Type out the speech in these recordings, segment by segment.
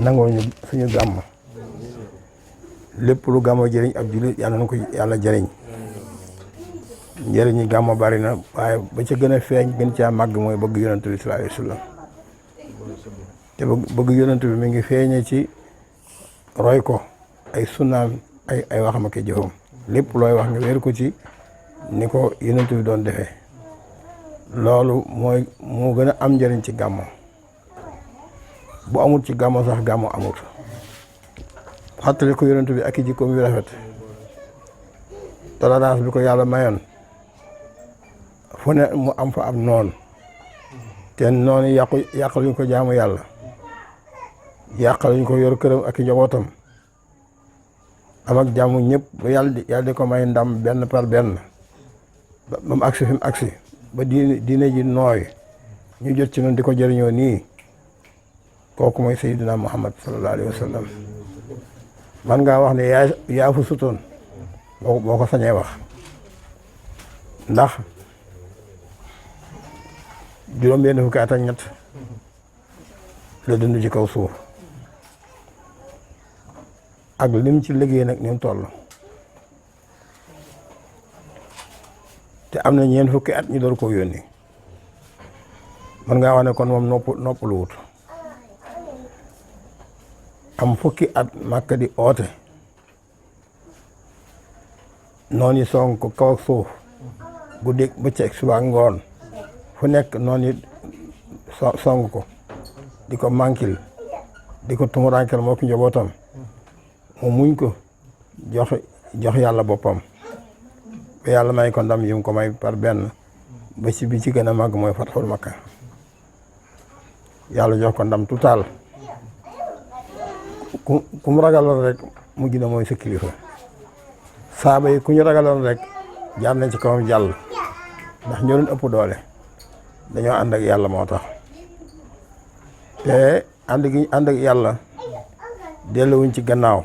nangoo ñu suñu gàmm lépp lu gàmmo jëriñ ab jullit yàlla na ko yàlla jëriñ. njëriñi gàmmo bari na waaye ba ca gën a feeñ gën caa màgg mooy bëgg yonent bi sallallahu alayhi wa sallam te bëgg yonent bi mi ngi feeñee ci roy ko ay sunnaam ay waxam ak jëfam lépp looy wax nga wéer ko ci ni ko yonent bi doon defee loolu moo gën a am njëriñ ci gàmmo bu amul ci gàmmo sax gàmmo amut fàttali ko yonent bi ak i jikkoom yu rafet tolérance bi ko yàlla mayoon fu ne mu am fa ab noon te noonu yàqaluñ ko jaamu yàlla yàqaluñ ko yor këram ak i njabootam am ak jàmm ñëpp ba yàlla di ko may ndam benn par benn ba mu agsi fi mu agsi ba diine ji nooy ñu jot ci noonu di ko jëriñoo nii kooku mooy Seydina Muhammad sallallahu alayhi wa sallam man ngaa wax ne yaa fu sutoon boo ko sañee wax ndax juróom-benn fukki at ak ñett la dund ci kaw suuf ak lim ci liggéey nag ni mu toll te am na ñeent fukki at ñu door koo yónni man ngaa wax ne kon moom noppalu wut am fukki at Makka di oote noonu yi song ko kaw ak suuf guddi bëccëg suba ngoon fu nekk noonu yi song ko di ko mankil di ko tumurankil moo ki njabootam mu muñ ko jox yàlla boppam ba yàlla may ko ndam yum ko may par benn ba ci bi ci gën a màgg mooy fatxul Makka yàlla jox ko ndam total ku mu ragaloon rek mujj na mooy sa kilifa saaba yi ku ñu ragaloon rek jaar nañ ci kawam jàll ndax ñoo leen ëpp doole dañoo ànd ak yàlla moo tax te ànd ak yàlla delluwuñ ci gannaaw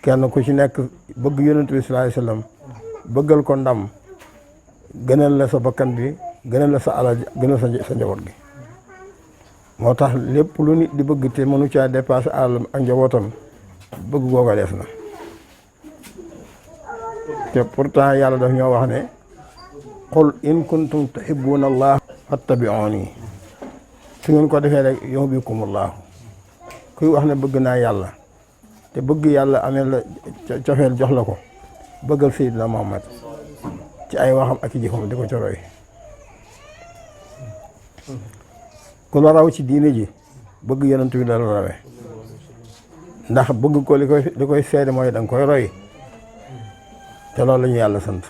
kenn ku ci nekk bëgg yonent bi sallallahu alayhi wasallam bëggal ko ndam gënal la sa bakkan bi gënal la sa alal gënal sa njaboot gi moo tax lépp lu nit di bëgg te mënu caa dépassé alalam ak njabootam bëgg googa des na te pourtant yàlla daf ñoo wax ne qul in kuntum tuhibbuna allah fattabi'uni su ngeen ko defee rek yuhbibkumullah kuy wax ne bëgg naa yàlla te bëgg yàlla amee la cofeel jox la ko bëggal Seydina Muhammad ci ay waxam ak i jëfam di ko coroy ku la raw ci diine ji bëgg yonent bi dala rawe ndax bëgg ko li koy seede mooy da nga koy roy te loolu la ñu yàlla sant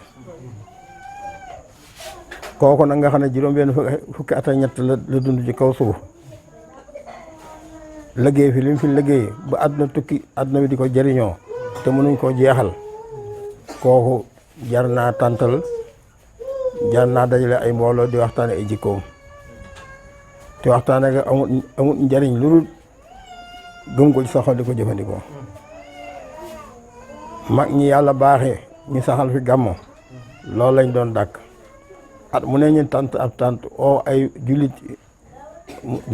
kooku nag nga xam ne juróom-benn fukki at ak ñett la dund ci kaw suuf liggéey fi li mu fi liggéey ba àdduna tukki àdduna bi di ko jëriñoo te mënuñ koo jeexal kooku jar naa tàntal jar naa dajale ay mbooloo di waxtaane ay jikkoom te waxtaane nga amul njariñ lu dul gëm ko ci sa xol di ko jëfandikoo mag ñi yàlla baaxee ñu saxal fi gàmmo loolu lañ doon dàkk at mu ne ñu tant ab tant oo ay jullit di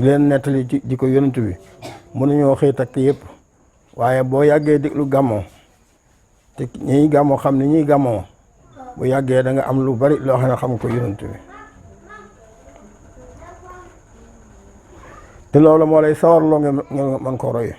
leen nettali ci ko yonent bi mënuñoo xëy takk yëpp waaye boo yàggee déglu gàmmo te ñiy gàmmo xam ni ñuy gàmmoo bu yàggee da nga am lu bari loo xam ne xam ko yonent bi te loolu moo lay sawarloo nga mën ko roy